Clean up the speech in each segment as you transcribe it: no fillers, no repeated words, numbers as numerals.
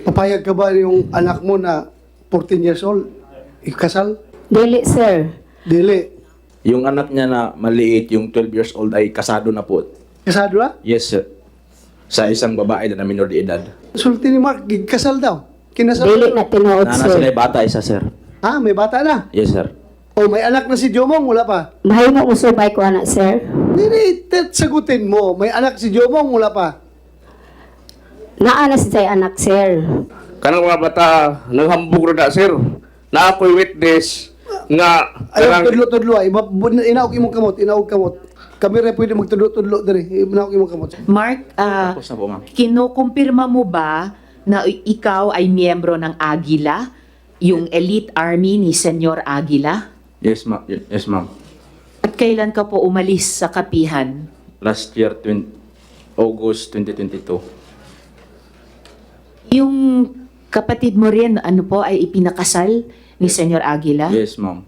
Papayag ka ba yung anak mo na 14 years old? Ikasal? Dili, sir. Dili. Yung anak niya na maliit, yung 12 years old, ay kasado na po. Kasado na? Yes, sir. Sa isang babae na minor de edad. Sulti ni Mark, kasal daw. Kinasal. Dili na tinuod, Nana sila sir. bata, isa, sir. Ha? May bata na? Yes, sir. O may anak na si Jomong? Wala pa? Mahimo mo subay ko anak, sir. Hindi, sagutin mo. May anak si Jomong? Wala pa? Naa na si say anak, sir. Kanang mga bata, naghambog na sir. Na ako'y witness nga Ayaw, tudlo-tudlo ay. Inaog imong kamot, inaog kamot. Kami rin pwede magtudlo-tudlo diri. Inaog imong kamot. Mark, Tapos na po, ma'am. kinukumpirma mo ba na ikaw ay miyembro ng Agila, yung elite army ni Senyor Agila? Yes, ma'am. Yes, ma'am. At kailan ka po umalis sa kapihan? Last year, August 2022. Yung kapatid mo rin, ano po, ay ipinakasal ni Senyor Agila? Yes, ma'am.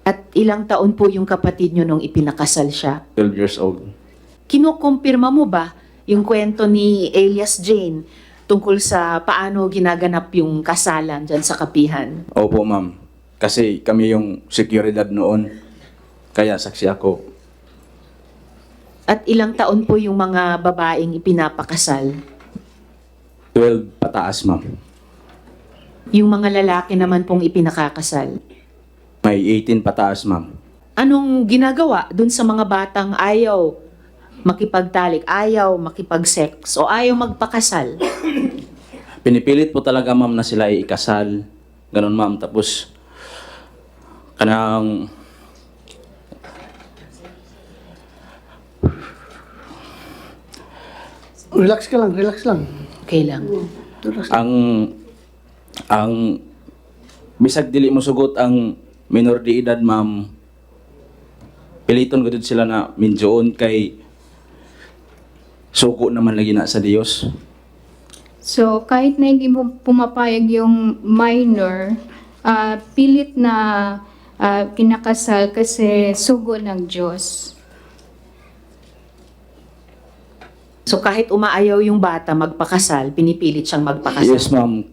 At ilang taon po yung kapatid nyo nung ipinakasal siya? 12 years old. Kinukumpirma mo ba yung kwento ni Elias Jane tungkol sa paano ginaganap yung kasalan dyan sa kapihan? Opo, ma'am. Kasi kami yung seguridad noon. Kaya saksi ako. At ilang taon po yung mga babaeng ipinapakasal? 12 pataas, ma'am. Yung mga lalaki naman pong ipinakakasal? May 18 pataas, ma'am. Anong ginagawa dun sa mga batang ayaw makipagtalik, ayaw makipag-sex, o ayaw magpakasal? Pinipilit po talaga, ma'am, na sila ay ikasal. Ganon, ma'am. Tapos, kanang... Relax ka lang, relax lang. Okay lang. Relax. ang bisag dili mo sugot ang minor de edad, ma'am, piliton gud sila na minjoon kay suko naman lagi na sa Dios. So, kahit na hindi mo pumapayag yung minor, pilit na kinakasal kasi sugo ng Diyos. So kahit umaayaw yung bata magpakasal, pinipilit siyang magpakasal? Yes, ma'am.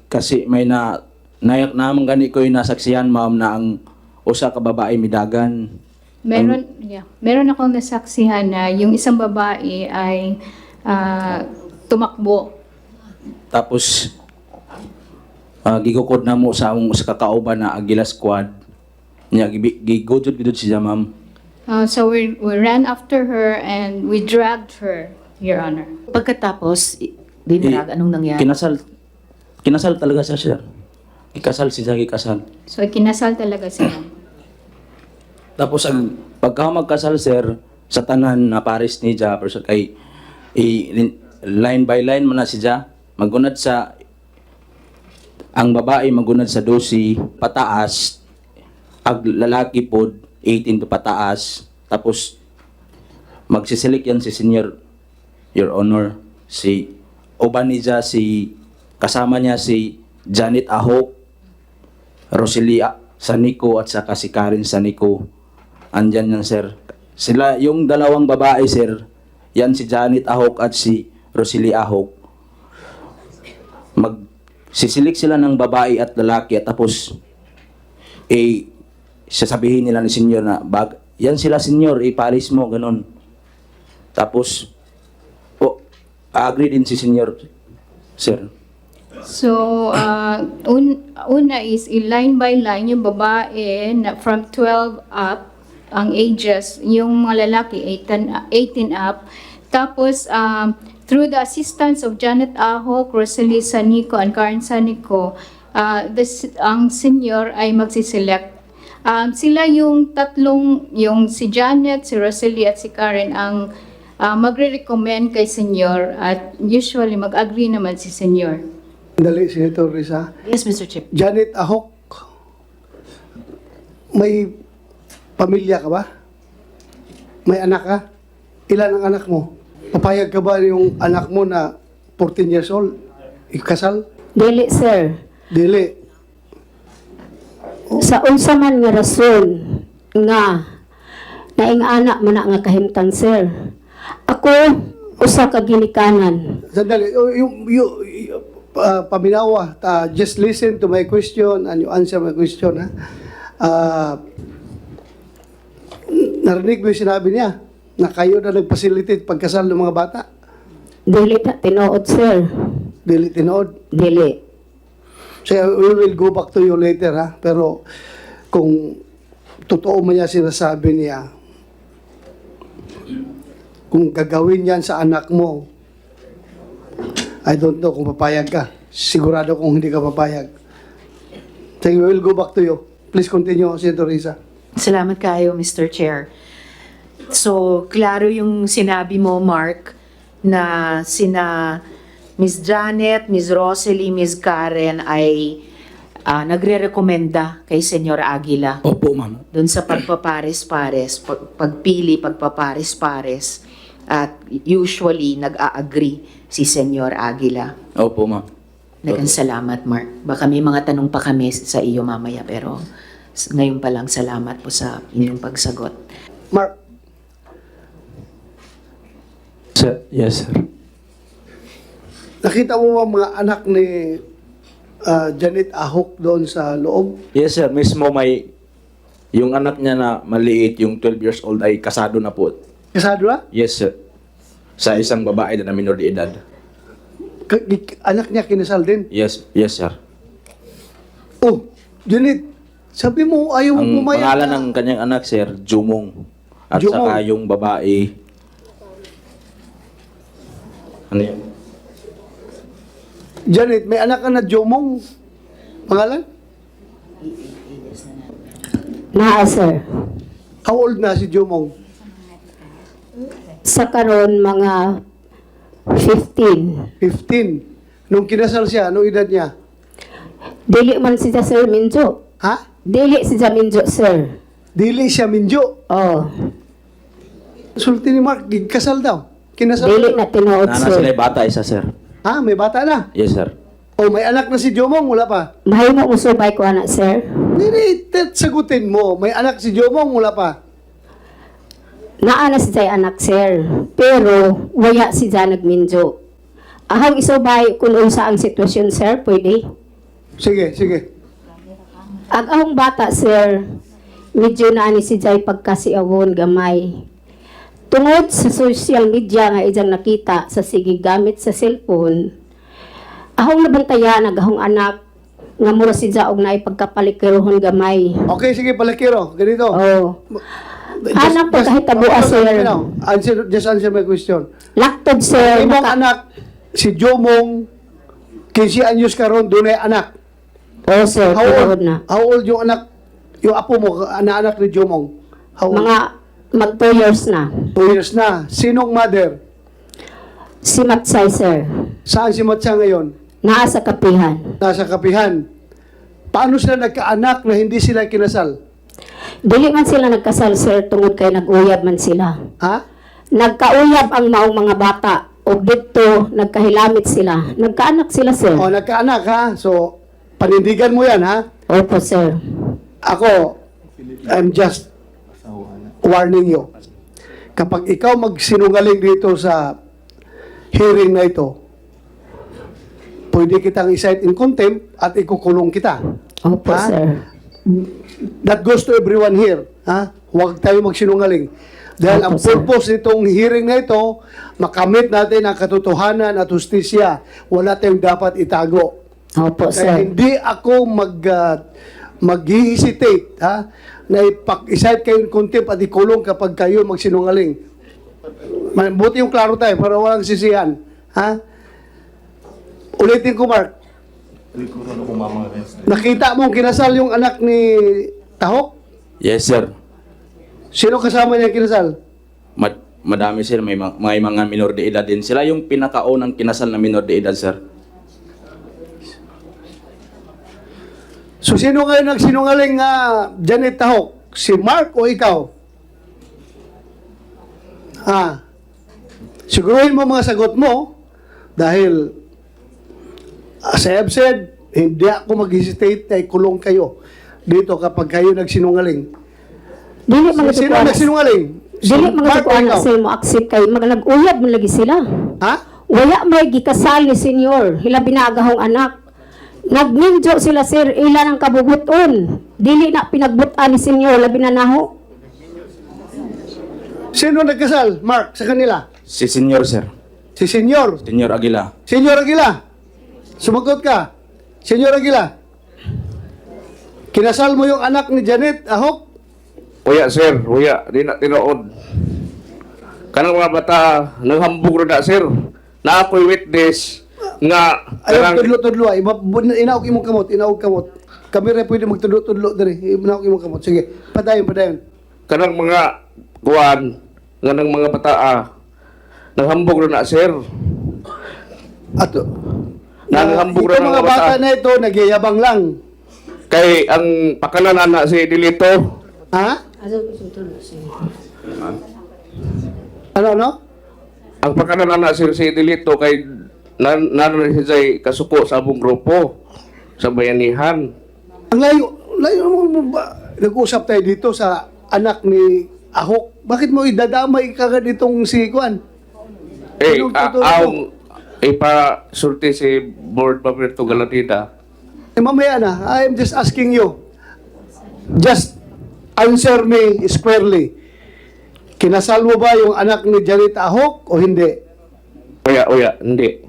Kasi may nayak naman gani ko yung nasaksihan, ma'am, na ang usa ka babae midagan. Meron akong nasaksihan na yung isang babae ay tumakbo. Tapos gigukod na mo sa among usa ka kauban na Agila Squad. Nya gigudod siya, ma'am. So we ran after her and we dragged her, Your Honor. Pagkatapos, dinarag, anong nangyari? Kinasal talaga siya, sir. Ikasal siya, ikasal. So kinasal talaga sila. Tapos ang pagka magkasal, sir, sa tanan na pares ni Ja, person kay line by line mo na si Ja, magunad sa ang babae magunad sa 12 pataas, ang lalaki pod 18 to pataas. Tapos magsisilik yan si Senior, Your Honor, si uban ni Ja, si kasama niya si Janet Ahok, Roselia Sanico at saka si Karen Sanico. Andyan yan, sir. Sila, yung dalawang babae, sir, yan si Janet Ahok at si Roselia Ahok. Magsisilik sila ng babae at lalaki at tapos sasabihin nila ni Senyor na yan sila, Senyor, ipalis mo, ganun. Tapos agree din si Senyor, sir. So, una is line by line yung babae na from 12 up, ang ages, yung mga lalaki 18 up. Tapos, through the assistance of Janet Ahok, Rosalie Sanico, and Karen Sanico, ang senior ay magsiselect. Sila yung tatlong, yung si Janet, si Rosalie, at si Karen ang magre-recommend kay senior at usually mag-agree naman si senior. Dali, Senator Risa. Yes, Mr. Chip. Janet Ahok, may pamilya ka ba? May anak ka? Ilan ang anak mo? Papayag ka ba yung anak mo na 14 years old? Ikasal? Dili, sir. Dili. Sa unsa man nga rason nga naing anak mo na nga kahimtang, sir. Ako usa ka ginikanan. Sandali, paminawa. Just listen to my question and you answer my question. Ha? Narinig mo yung sinabi niya na kayo na nag-facilitate pagkasal ng mga bata. Dili na tinuod, sir. Dili tinood. Dili. So we will go back to you later, ha? Pero kung totoo man niya sinasabi niya, kung gagawin yan sa anak mo, I don't know kung papayag ka. Sigurado kung hindi ka papayag. So we will go back to you. Please continue, Senator Risa. Salamat kayo, Mr. Chair. So, klaro yung sinabi mo, Mark, na sina Ms. Janet, Ms. Rosalie, Ms. Karen ay nagre-rekomenda kay Senyor Aguila Opo, ma'am. doon sa pagpapares-pares, pagpili, pagpapares-pares. At usually, nag-a-agree si Senyor Aguila. Opo, ma'am. Dagang salamat, Mark. Baka may mga tanong pa kami sa iyo mamaya, pero ngayon pa lang salamat po sa inyong pagsagot. Mark, Sir, yes, sir. nakita mo ba mga anak ni Janet Ahok doon sa loob? Yes, sir. Mismo may yung anak niya na maliit, yung 12 years old ay kasado na po. Kasado na? Yes, sir. Sa isang babae na minor de edad. Anak niya kinasal din? Yes, sir. Oh, Janet, sabi mo ayaw mo Ang pumayag pangalan na. ng kanyang anak, sir, Jumong. At Jumong. saka yung babae, ano yun? Janet, may anak ka na Jomong. Pangalan? Naa, sir. How old na si Jomong? Sa karon mga 15. 15. Nung kinasal siya, anong edad niya? Dili man siya, sir, Minjo. Ha? Dili siya Minjo, sir. Dili siya minjo. Oh, Sulti ni Mark, kasal daw. Kinasal. dili na tinuod, Nana sila sir. yung bata, isa, sir. Ha? May bata na. Yes, sir. O may anak na si Jomong, wala pa. Mahimo mo subay ko, anak, sir. Hindi, sagutin mo. May anak si Jomong, wala pa. Naa na siya anak, sir. Pero, waya siya nagminjo. Ahang isubay kung unsa ang sitwasyon, sir, pwede. Sige, sige. Ang ahong bata, sir, medyo na ani siya pagkasiawon gamay. Tungod sa social media nga ijang nakita sa sige gamit sa cellphone, ahong nabantayan ang ahong anak nga mura siya og naay pagkapalikirohon gamay. Okay, sige, palakiro. Ganito. Oh. Anak po kahit tabua, sir. Just answer my question. Laktod, sir. Imong anak, si Jomong, 15 anyos karon dunay anak. Oh, sir, How old, tinuod na. how old yung anak, yung apo mo, anak ni Jomong? How old? Mga mag 2 years na. 2 years na. Sinong mother? Si Matsay, sir. Saan si Matsa ngayon? Naa sa kapihan. Nasa kapihan. Paano sila nagkaanak na hindi sila kinasal? Dili man sila nagkasal, sir, tungod kay nag-uyab man sila. Ha? Nagkauyab ang maong mga bata o dito nagkahilamit sila. Nagkaanak sila, sir. O, nagkaanak ha? So, panindigan mo yan ha? Opo, sir. Ako, I'm just warning you. Kapag ikaw magsinungaling dito sa hearing na ito, pwede kitang i-cite in contempt at ikukulong kita. Opo, Ha? sir. That goes to everyone here. Ha? Huwag tayo magsinungaling. Dahil Opo, ang sir. purpose nitong hearing na ito, makamit natin ang katotohanan at justisya. Wala tayong dapat itago. Opo, Kaya sir. hindi ako mag-hesitate ha, na i-cite kayo in contempt at ikulong kapag kayo magsinungaling. Buti yung klaro tayo para walang sisihan. Ha? Ulitin ko, Mark. Nakita mong kinasal yung anak ni Tahok? Yes, sir. Sino kasama niya kinasal? Madami, sir. May mga minor de edad din. Sila yung pinakaunang kinasal na minor de edad, sir. So sino ngayon nagsinungaling nga Janet Tahok? Si Mark o ikaw? Ha? Siguruhin mo mga sagot mo dahil as I have said, hindi ako mag-hesitate na ikulong kayo dito kapag kayo nagsinungaling. Dili mga Sino nagsinungaling? Dili mga Mark o tukuan ikaw? sir mo accept kay mga nag-uyab man lagi sila. Ha? Wala may gikasal ni senyor, hilabi na agahong anak. Nagminjo sila sir, ilan ang kabubuton. Dili na pinagbutan ni senyor, labi na naho. Sino nagkasal, Mark, sa kanila? Si Senyor, sir. Si Senyor. Senyor Aguila. Senyor Aguila, sumagot ka. Senyor Aguila, kinasal mo yung anak ni Janet Ahok? Uya, sir. Uya. Di na tinuod. Kanang mga bata, naghambog na sir. Na ako'y witness nga Ayaw, kanang tudlo-tudlo. Inaog imong kamot, inaog kamot. Kami rin pwede magtudlo-tudlo diri. Inaog imong kamot. Sige, padayon. kanang mga kuwan nga ng mga bata naghambog na sir. Ato. Naghambog Itong na mga bata na ito, nagyayabang lang. Kay ang pakanan na si Dilito. Ha? Ano? Ang pakanan na si Dilito kay nanon si Jay kasuko sa abong grupo sa bayanihan. Ang layo mo ba? Nag-usap tayo dito sa anak ni Ahok. Bakit mo idadamay kagad itong si Kwan? Eh, Anong totoo? ang ipa-sulti si Board Paberto Galatida. Mamaya na, I'm just asking you. Just answer me squarely. Kinasal mo ba yung anak ni Janet Ahok o hindi? Uya, hindi.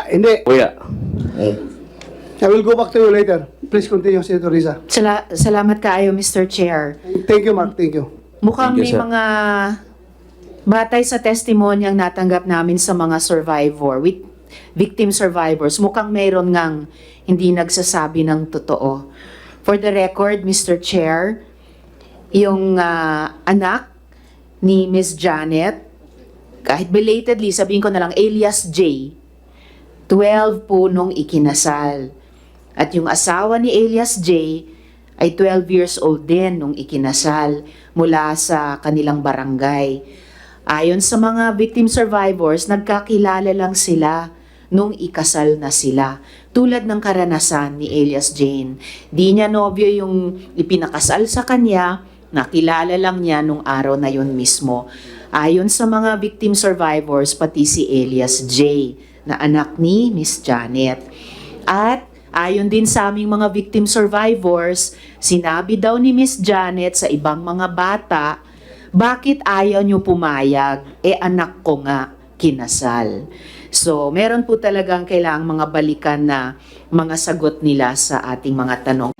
Hindi. Uya. I will go back to you later. Please continue, Senator Risa. Salamat kaayo, Mr. Chair. Thank you, Mark. Thank you. Mukhang Thank you, may sir. mga batay sa testimonyang natanggap namin sa mga victim survivors, mukhang mayroon ngang hindi nagsasabi ng totoo. For the record, Mr. Chair, yung anak ni Miss Janet, kahit belatedly, sabihin ko na lang, alias J, 12 po nung ikinasal. At yung asawa ni alias J ay 12 years old din nung ikinasal mula sa kanilang barangay. Ayon sa mga victim survivors, nagkakilala lang sila nung ikasal na sila. Tulad ng karanasan ni alias Jane. Di niya nobyo yung ipinakasal sa kanya, nakilala lang niya nung araw na yun mismo. Ayon sa mga victim survivors, pati si alias J, na anak ni Miss Janet. At ayon din sa aming mga victim survivors, sinabi daw ni Miss Janet sa ibang mga bata, bakit ayaw niyo pumayag? Anak ko nga kinasal. So, meron po talagang kailangang mga balikan na mga sagot nila sa ating mga tanong.